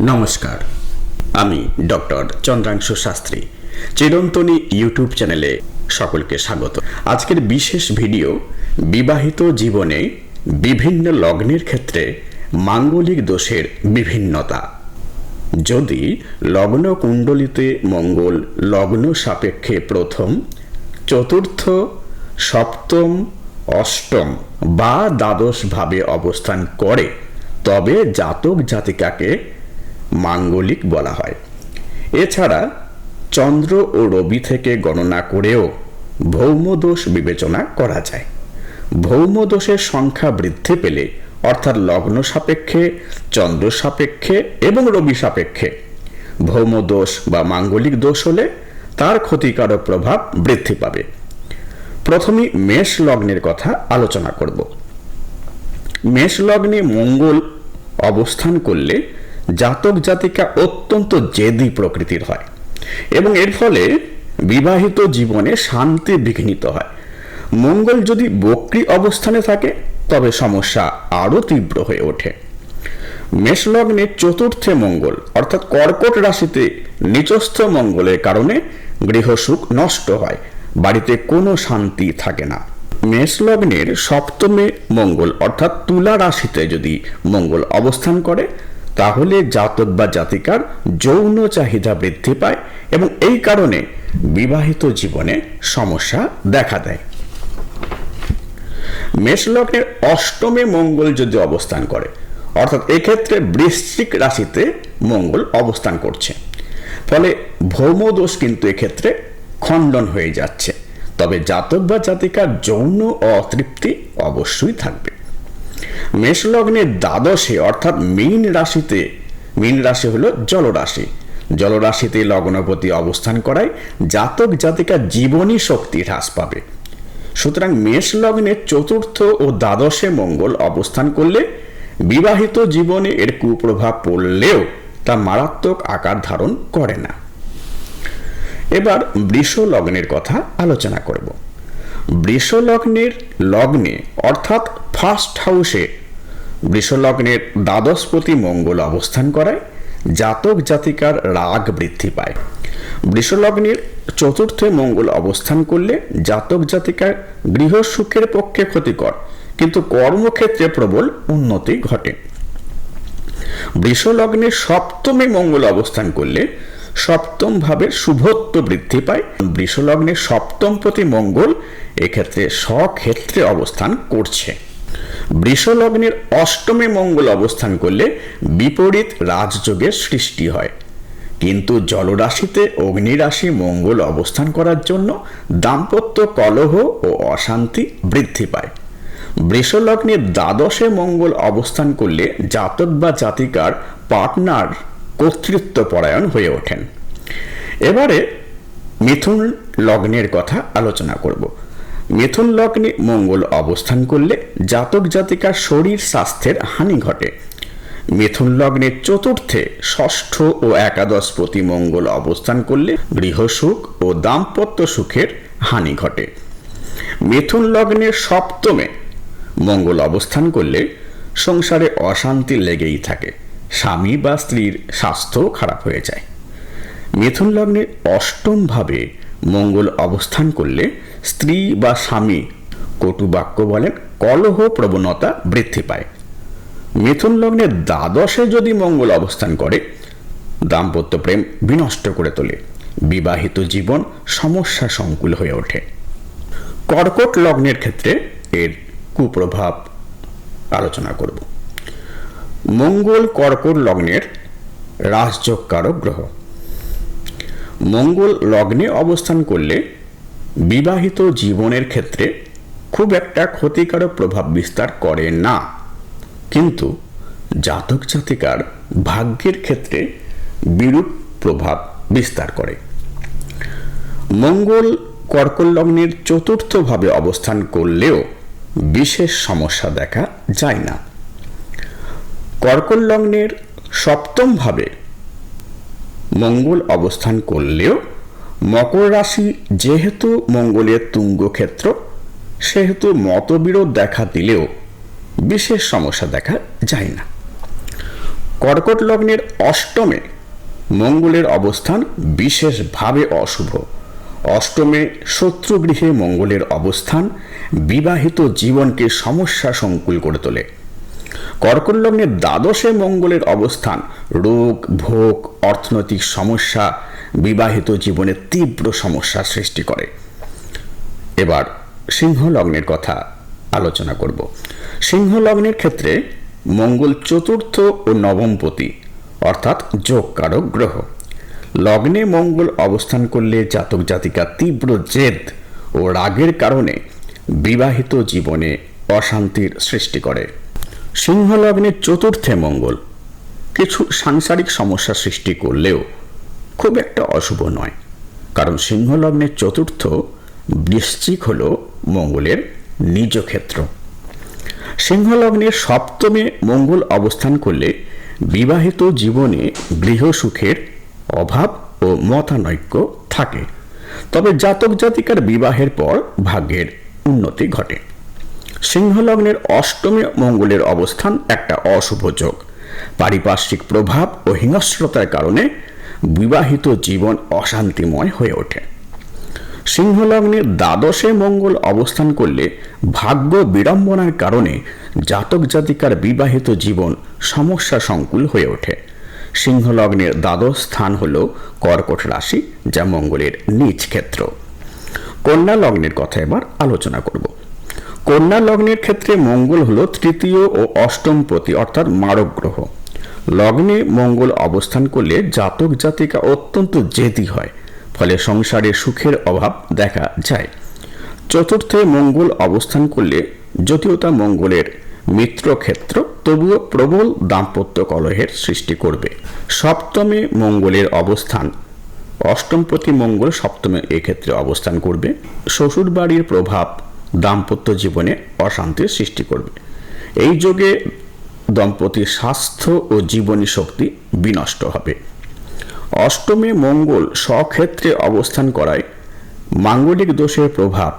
নমস্কার, আমি doctor চন্দ্রাংশু Shastri. চিরন্তনী YouTube চ্যানেলে সকলকে স্বাগত। আজকের বিশেষ ভিডিও বিবাহিত জীবনে বিভিন্ন লগ্নের ক্ষেত্রে মাঙ্গলিক দোষের বিভিন্নতা। যদি লগ্ন কুণ্ডলিতে মঙ্গল লগ্ন সাপেক্ষে প্রথম, চতুর্থ, সপ্তম, অষ্টম বা দ্বাদশ ভাবে অবস্থান করে তবে জাতক জাতিকাকে মাঙ্গলিক বলা হয়। এছাড়া চন্দ্র ও রবি থেকে গণনা করেও ভৌমদোষ বিবেচনা করা যায়। ভৌমদোষের সংখ্যা বৃদ্ধি পেলে অর্থাৎ লগ্ন সাপেক্ষে, চন্দ্র সাপেক্ষে এবং রবি সাপেক্ষে ভৌমদোষ বা মাঙ্গলিক দোষ হলে তার ক্ষতিকারক প্রভাব বৃদ্ধি পাবে। প্রথমে মেষ লগ্নের কথা আলোচনা করব। মেষ লগ্নে মঙ্গল অবস্থান করলে জাতক জাতিকা অত্যন্ত জেদি প্রকৃতির হয় এবং এর ফলে বিবাহিত জীবনে শান্তি বিঘ্নিত হয়। মঙ্গল যদি বক্রী অবস্থানে থাকে তবে সমস্যা আরো তীব্র হয়ে ওঠে। মেষ লগ্নে চতুর্থে মঙ্গল অর্থাৎ কর্কট রাশিতে নিচস্থ মঙ্গলের কারণে গৃহসুখ নষ্ট হয়, বাড়িতে কোনো শান্তি থাকে না। মেষ লগ্নের সপ্তমে মঙ্গল অর্থাৎ তুলা রাশিতে যদি মঙ্গল অবস্থান করে তাহলে জাতক বা জাতিকার যৌন চাহিদা বৃদ্ধি পায় এবং এই কারণে বিবাহিত জীবনে সমস্যা দেখা দেয়। মেষ লগ্নের অষ্টমে মঙ্গল যদি অবস্থান করে অর্থাৎ এক্ষেত্রে বৃশ্চিক রাশিতে মঙ্গল অবস্থান করছে, ফলে ভৌমদোষ কিন্তু এক্ষেত্রে খণ্ডন হয়ে যাচ্ছে, তবে জাতক বা জাতিকার যৌন অতৃপ্তি অবশ্যই থাকবে। মেষ লগ্নের দ্বাদশে অর্থাৎ মীন রাশিতে, মীন রাশি হলো জলরাশি, জলরাশিতে লগ্নপতি অবস্থান করায় জাতক জাতিকার জীবনী শক্তি হ্রাস পাবে। সুতরাং মেষ লগ্নের চতুর্থ ও দ্বাদশে মঙ্গল অবস্থান করলে বিবাহিত জীবনে এর কুপ্রভাব পড়লেও তা মারাত্মক আকার ধারণ করে না। এবার বৃষ লগ্নের কথা আলোচনা করব। বৃষ লগ্নের লগ্নে অর্থাৎ ফার্স্ট হাউসে বৃষ লগ্নের দ্বাদশপতি মঙ্গল অবস্থান করায় জাতক জাতিকার রাগ বৃদ্ধি পায়। বৃষ লগ্নের চতুর্থে মঙ্গল অবস্থান করলে জাতক জাতিকার গৃহ সুখের পক্ষে ক্ষতিকর, কিন্তু কর্মক্ষেত্রে প্রবল উন্নতি ঘটে। বৃষ লগ্নের সপ্তমে মঙ্গল অবস্থান করলে সপ্তম ভাবের শুভত্ব বৃদ্ধি পায়। বৃষ লগ্নের সপ্তমপতি মঙ্গল এক্ষেত্রে স্বক্ষেত্রে অবস্থান করছে। বৃষ লগ্নের অষ্টমে মঙ্গল অবস্থান করলে বিপরীত রাজযোগের সৃষ্টি হয়, কিন্তু জলরাশিতে অগ্নিরাশি মঙ্গল অবস্থান করার জন্য দাম্পত্য কলহ ও অশান্তি বৃদ্ধি পায়। বৃষ লগ্নের দ্বাদশে মঙ্গল অবস্থান করলে জাতক বা জাতিকার পার্টনার কর্তৃত্ব পরায়ণ হয়ে ওঠেন। এবারে মিথুন লগ্নের কথা আলোচনা করব। মিথুন লগ্নে মঙ্গল অবস্থান করলে জাতক জাতিকার শরীর স্বাস্থ্যের হানি ঘটে। মিথুন লগ্নের চতুর্থে ষষ্ঠ ও একাদশপতি মঙ্গল অবস্থান করলে গৃহসুখ ও দাম্পত্য সুখের হানি ঘটে। মিথুন লগ্নের সপ্তমে মঙ্গল অবস্থান করলে সংসারে অশান্তি লেগেই থাকে, স্বামী বা স্ত্রীর স্বাস্থ্য খারাপ হয়ে যায়। মিথুন লগ্নের অষ্টম ভাবে মঙ্গল অবস্থান করলে স্ত্রী বা স্বামী কটু বাক্য বলেন, কলহ প্রবণতা বৃদ্ধি পায়। মিথুন লগ্নের দ্বাদশে যদি মঙ্গল অবস্থান করে দাম্পত্য প্রেম বিনষ্ট করে তোলে, বিবাহিত জীবন সমস্যা সংকুল হয়ে ওঠে। কর্কট লগ্নের ক্ষেত্রে এর কুপ্রভাব আলোচনা করব। মঙ্গল কর্কট লগ্নের রাজযোগকারক গ্রহ। মঙ্গল লগ্নে অবস্থান করলে বিবাহিত জীবনের ক্ষেত্রে খুব একটা ক্ষতিকারক প্রভাব বিস্তার করে না, কিন্তু জাতক জাতিকার ভাগ্যের ক্ষেত্রে বিরূপ প্রভাব বিস্তার করে। মঙ্গল কর্কট লগ্নের চতুর্থ ভাবে অবস্থান করলেও বিশেষ সমস্যা দেখা যায় না। কর্কট লগ্নের সপ্তম ভাবে মঙ্গল অবস্থান করলেও মকর রাশি যেহেতু মঙ্গলের তুঙ্গ ক্ষেত্র, সেহেতু মতবিরোধ দেখা দিলেও বিশেষ সমস্যা দেখা যায় না। কর্কট লগ্নের অষ্টমে মঙ্গলের অবস্থান বিশেষভাবে অশুভ। অষ্টমে শত্রুগৃহে মঙ্গলের অবস্থান বিবাহিত জীবনকে সমস্যা সংকুল করে তোলে। কর্কট লগ্নের দ্বাদশে মঙ্গলের অবস্থান রোগ ভোগ, অর্থনৈতিক সমস্যা, বিবাহিত জীবনে তীব্র সমস্যার সৃষ্টি করে। এবার সিংহ লগ্নের কথা আলোচনা করব। সিংহ লগ্নের ক্ষেত্রে মঙ্গল চতুর্থ ও নবমপতি অর্থাৎ যোগকারক গ্রহ। লগ্নে মঙ্গল অবস্থান করলে জাতক জাতিকা তীব্র জেদ ও রাগের কারণে বিবাহিত জীবনে অশান্তির সৃষ্টি করে। সিংহ লগ্নের চতুর্থে মঙ্গল কিছু সাংসারিক সমস্যা সৃষ্টি করলেও খুব একটা অশুভ নয়, কারণ সিংহ লগ্নের চতুর্থ বৃশ্চিক হল মঙ্গলের নিজ ক্ষেত্র। সিংহ লগ্নের সপ্তমে মঙ্গল অবস্থান করলে বিবাহিত জীবনে গৃহসুখের অভাব ও মতানৈক্য থাকে, তবে জাতক জাতিকার বিবাহের পর ভাগ্যের উন্নতি ঘটে। সিংহ লগ্নের অষ্টমে মঙ্গলের অবস্থান একটা অশুভ যোগ। পারিপার্শ্বিক প্রভাব ও হিংস্রতার কারণে বিবাহিত জীবন অশান্তিময় হয়ে ওঠে। সিংহ লগ্নের দ্বাদশে মঙ্গল অবস্থান করলে ভাগ্য বিড়ম্বনার কারণে জাতক জাতিকার বিবাহিত জীবন সমস্যা সংকুল হয়ে ওঠে। সিংহ লগ্নের দ্বাদশ স্থান হল কর্কট রাশি, যা মঙ্গলের নিজ ক্ষেত্র। কন্যা লগ্নের কথা এবার আলোচনা করব। কন্যা লগ্নের ক্ষেত্রে মঙ্গল হল তৃতীয় ও অষ্টমপতি অর্থাৎ মারক গ্রহ। লগ্নে মঙ্গল অবস্থান করলে জাতক জাতিকা অত্যন্ত জেদি হয়, ফলে সংসারে সুখের অভাব দেখা যায়। চতুর্থে মঙ্গল অবস্থান করলে যদিও তা মঙ্গলের মিত্র ক্ষেত্র, তবুও প্রবল দাম্পত্য কলহের সৃষ্টি করবে। সপ্তমে মঙ্গলের অবস্থান, অষ্টমপতি মঙ্গল সপ্তমে এক্ষেত্রে অবস্থান করবে। শ্বশুর বাড়ির প্রভাব দাম্পত্য জীবনে অশান্তির সৃষ্টি করবে। এই যোগে দম্পতির স্বাস্থ্য ও জীবনী শক্তি বিনষ্ট হবে। অষ্টমে মঙ্গল স্বক্ষেত্রে অবস্থান করায় মাঙ্গলিক দোষের প্রভাব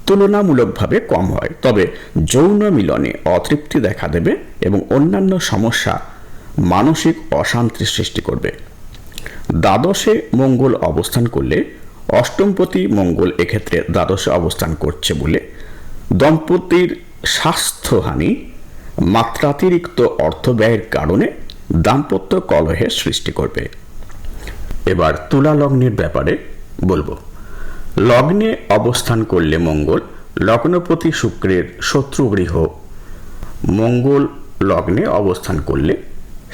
তুলনামূলকভাবে কম হয়, তবে যৌন মিলনে অতৃপ্তি দেখা দেবে এবং অন্যান্য সমস্যা মানসিক অশান্তির সৃষ্টি করবে। দ্বাদশে মঙ্গল অবস্থান করলে, অষ্টমপতি মঙ্গল এক্ষেত্রে দ্বাদশে অবস্থান করছে বলে দম্পতির স্বাস্থ্যহানি, মাত্রাতিরিক্ত অর্থ ব্যয়ের কারণে দাম্পত্য কলহের সৃষ্টি করবে। এবার তুলা লগ্নের ব্যাপারে বলবো। লগ্নে অবস্থান করলে মঙ্গল লগ্নপতি শুক্রের শত্রুগৃহ। মঙ্গল লগ্নে অবস্থান করলে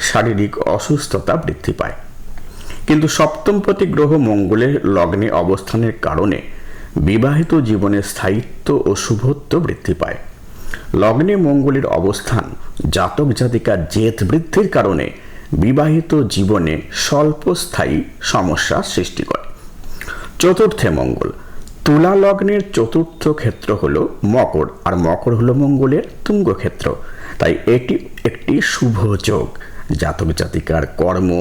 শারীরিক অসুস্থতা বৃদ্ধি পায়, কিন্তু সপ্তমপতি গ্রহ মঙ্গলের লগ্নে অবস্থানের কারণে বিবাহিত জীবনের স্থায়িত্ব ও শুভত্ব বৃদ্ধি পায়। লগ্নে মঙ্গলের অবস্থান জাতক জাতিকার জেদ বৃদ্ধির কারণে বিবাহিত জীবনে স্বল্পস্থায়ী সমস্যা সৃষ্টি করে। চতুর্থে মঙ্গল, তুলা লগ্নের চতুর্থ ক্ষেত্র হলো মকর, আর মকর হলো মঙ্গলের তুঙ্গ ক্ষেত্র, তাই এটি একটি শুভ যোগ। জাতক জাতিকার কর্ম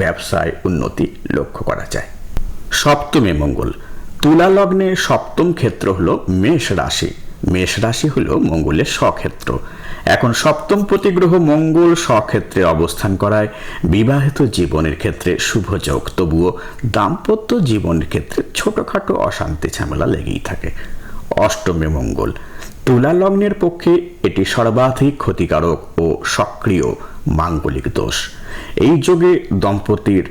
ব্যবসায় উন্নতি লক্ষ্য করা যায়। সপ্তমে মঙ্গল, তুলা লগ্নে সপ্তম ক্ষেত্র হলো মেষ রাশি। মেষ রাশি হলো মঙ্গলের স্বক্ষেত্র। এখন সপ্তমপতি গ্রহ মঙ্গল স্বক্ষেত্রে অবস্থান করায় বিবাহিত জীবনের ক্ষেত্রে শুভ যোগ, তবুও দাম্পত্য জীবনের ক্ষেত্রে ছোটখাটো অশান্তি ঝামেলা লেগেই থাকে। অষ্টমে মঙ্গল, তুলা লগ্নের পক্ষে এটি সর্বাধিক ক্ষতিকারক ও সক্রিয় মাঙ্গলিক দোষ। এই যোগে দম্পতির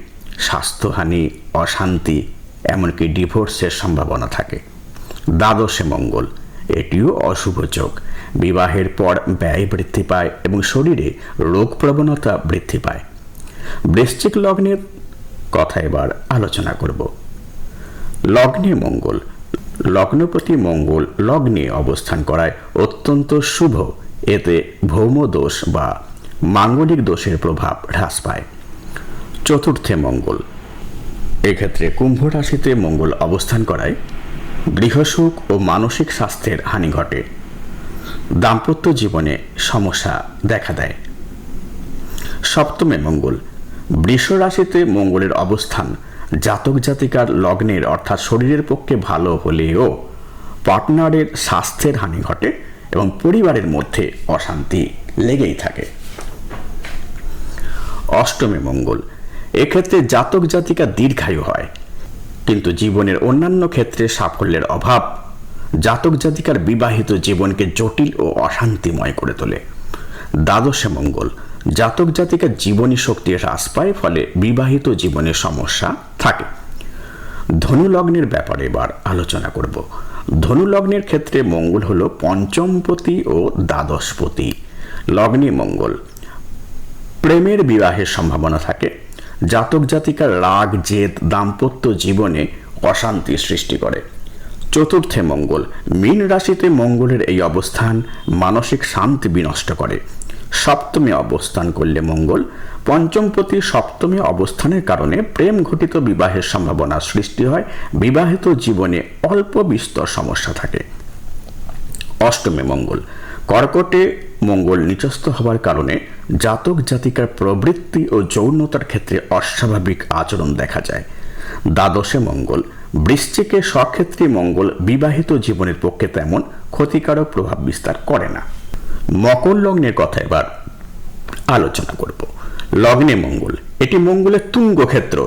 স্বাস্থ্যহানি, অশান্তি, এমনকি ডিভোর্সের সম্ভাবনা থাকে। দ্বাদশে মঙ্গল, এটিও অশুভ যোগ। বিবাহের পর ব্যয় বৃদ্ধি পায় এবং শরীরে রোগ প্রবণতা বৃদ্ধি পায়। বৃশ্চিক লগ্নের কথা এবার আলোচনা করব। লগ্নে মঙ্গল, লগ্নপতি মঙ্গল লগ্নে অবস্থান করায় অত্যন্ত শুভ। এতে ভৌম দোষ বা মাঙ্গলিক দোষের প্রভাব হ্রাস পায়। চতুর্থে মঙ্গল, এক্ষেত্রে কুম্ভ রাশিতে মঙ্গল অবস্থান করায় গৃহসুখ ও মানসিক স্বাস্থ্যের হানি ঘটে। দাম্পত্য জীবনে সমস্যা দেখা দেয়। সপ্তমে মঙ্গল, বৃষ রাশিতে মঙ্গলের অবস্থান জাতক জাতিকার লগ্নের অর্থাৎ শরীরের পক্ষে ভালো হলেও পার্টনারের স্বাস্থ্যের হানি ঘটে এবং পরিবারের মধ্যে অশান্তি লেগেই থাকে। অষ্টমে মঙ্গল, এক্ষেত্রে জাতক জাতিকা দীর্ঘায়ু হয়, কিন্তু জীবনের অন্যান্য ক্ষেত্রে সাফল্যের অভাব জাতক জাতিকার বিবাহিত জীবনকে জটিল ও অশান্তিময় করে তোলে। দ্বাদশে মঙ্গল, জাতক জাতিকার জীবনী শক্তি হ্রাস পায়, ফলে বিবাহিত জীবনে সমস্যা থাকে। ধনু লগ্নের ব্যাপারে এবার আলোচনা করব। ধনু লগ্নের ক্ষেত্রে মঙ্গল হলো পঞ্চমপতি ও দ্বাদশপতি। লগ্নে মঙ্গল, প্রেমের বিবাহের সম্ভাবনা থাকে। জাতক জাতিকার রাগ জেদ দাম্পত্য জীবনে অশান্তি সৃষ্টি করে। চতুর্থে মঙ্গল, মীন রাশিতে মঙ্গলের এই অবস্থান মানসিক শান্তি বিনষ্ট করে। সপ্তমে অবস্থান করলে মঙ্গল পঞ্চমপতি সপ্তমে অবস্থানের কারণে প্রেম ঘটিত বিবাহের সম্ভাবনা সৃষ্টি হয়, বিবাহিত জীবনে অল্প বিস্তর সমস্যা থাকে। অষ্টমে মঙ্গল, কর্কটে মঙ্গল নিচস্থ হওয়ার কারণে জাতক জাতিকার প্রবৃত্তি ও যৌনতার ক্ষেত্রে অস্বাভাবিক আচরণ দেখা যায়। দ্বাদশে মঙ্গল, বৃশ্চিকে স্বক্ষেত্রে মঙ্গল বিবাহিত জীবনের পক্ষে তেমন ক্ষতিকারক প্রভাব বিস্তার করে না। মকর লগ্নের কথা এবার আলোচনা করব। লগ্নে মঙ্গল, এটি মঙ্গলের তুঙ্গ ক্ষেত্র।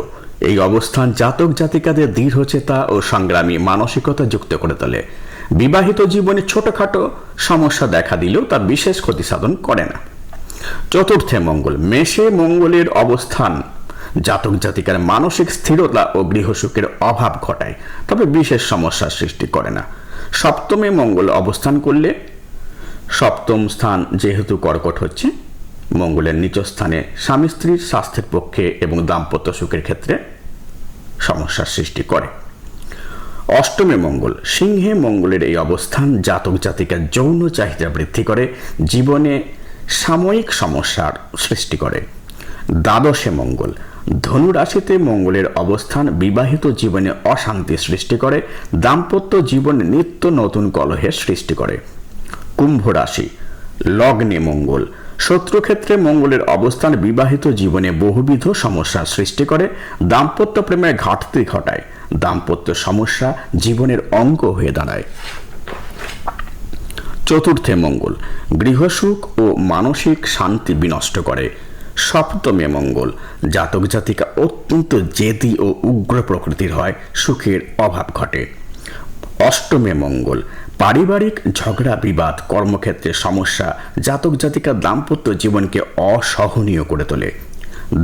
এই অবস্থান জাতক জাতিকাদের দৃঢ়চেতা ও সংগ্রামী মানসিকতা যুক্ত করে তোলে। বিবাহিত জীবনে ছোটখাটো সমস্যা দেখা দিলেও তা বিশেষ ক্ষতি সাধন করে না। চতুর্থে মঙ্গল, মেষে মঙ্গলের অবস্থান জাতক জাতিকার মানসিক স্থিরতা ও গৃহসুখের অভাব ঘটায়, তবে বিশেষ সমস্যার সৃষ্টি করে না। সপ্তমে মঙ্গল অবস্থান করলে, সপ্তম স্থান যেহেতু কর্কট হচ্ছে, মঙ্গলের নিচ স্থানে স্বামী স্ত্রীর স্বাস্থ্যের পক্ষে এবং দাম্পত্য সুখের ক্ষেত্রে সমস্যার সৃষ্টি করে। অষ্টমে মঙ্গল, সিংহে মঙ্গলের এই অবস্থান জাতক জাতিকার যৌন চাহিদা বৃদ্ধি করে, জীবনে সাময়িক সমস্যার সৃষ্টি করে। দ্বাদশে মঙ্গল, ধনু রাশিতে মঙ্গলের অবস্থান বিবাহিত জীবনে অশান্তি সৃষ্টি করে, দাম্পত্য জীবনে নিত্য নতুন কলহের সৃষ্টি করে। কুম্ভ রাশি, লগ্নে মঙ্গল, শত্রুক্ষেত্রে মঙ্গলের অবস্থান বিবাহিত জীবনে বহুবিধ সমস্যার সৃষ্টি করে, দাম্পত্য প্রেমের ঘাটতি ঘটায়, দাম্পত্য সমস্যা জীবনের অঙ্গ হয়ে দাঁড়ায়। চতুর্থে মঙ্গল, গৃহসুখ ও মানসিক শান্তি বিনষ্ট করে। সপ্তমে মঙ্গল, জাতক জাতিকা অত্যন্ত জেদি ও উগ্র প্রকৃতির হয়, সুখের অভাব ঘটে। অষ্টমে মঙ্গল, পারিবারিক ঝগড়া বিবাদ কর্মক্ষেত্রে সমস্যা জাতক জাতিকা দাম্পত্য জীবনকে অসহনীয় করে তোলে।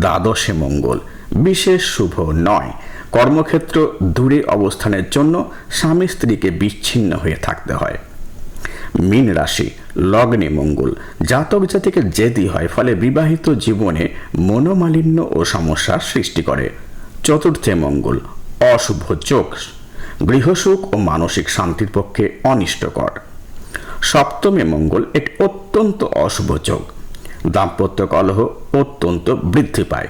দ্বাদশে মঙ্গল, বিশেষ শুভ নয়, কর্মক্ষেত্র দূরে অবস্থানের জন্য স্বামী স্ত্রীকে বিচ্ছিন্ন হয়ে থাকতে হয়। মীন রাশি, লগ্নে মঙ্গল, জাতক জাতিকে জেদি হয়, ফলে বিবাহিত জীবনে মনোমালিন্য ও সমস্যার সৃষ্টি করে। চতুর্থে মঙ্গল, অশুভ যোগ, গৃহসুখ ও মানসিক শান্তির পক্ষে অনিষ্টকর। সপ্তমে মঙ্গল, একটি অত্যন্ত অশুভ যোগ, দাম্পত্য কলহ অত্যন্ত বৃদ্ধি পায়।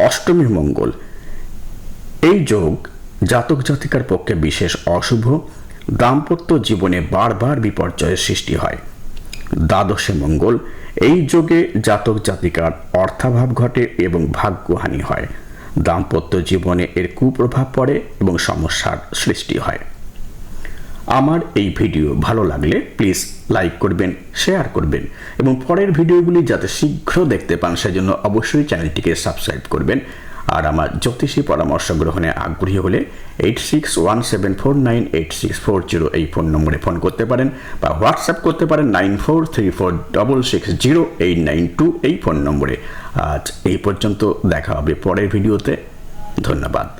অষ্টমী মঙ্গল, এই যোগ জাতক জাতিকার পক্ষে বিশেষ অশুভ, দাম্পত্য জীবনে বারবার বিপর্যয়ের সৃষ্টি হয়। দ্বাদশে মঙ্গল, এই যোগে জাতক জাতিকার অর্থাভাব ঘটে এবং ভাগ্যহানি হয়, দাম্পত্য জীবনে এর কুপ্রভাব পড়ে এবং সমস্যার সৃষ্টি হয়। আমার এই ভিডিও ভালো লাগলে প্লিজ লাইক করবেন, শেয়ার করবেন এবং পরের ভিডিওগুলি যাতে শীঘ্র দেখতে পান সেজন্য অবশ্যই চ্যানেলটিকে সাবস্ক্রাইব করবেন। আর আমার জ্যোতিষী পরামর্শ গ্রহণে আগ্রহী হলে 8617498640 এই ফোন নম্বরে ফোন করতে পারেন বা হোয়াটসঅ্যাপ করতে পারেন 9434660892 এই ফোন নম্বরে। আজ এই পর্যন্ত, দেখা হবে পরের ভিডিওতে। ধন্যবাদ।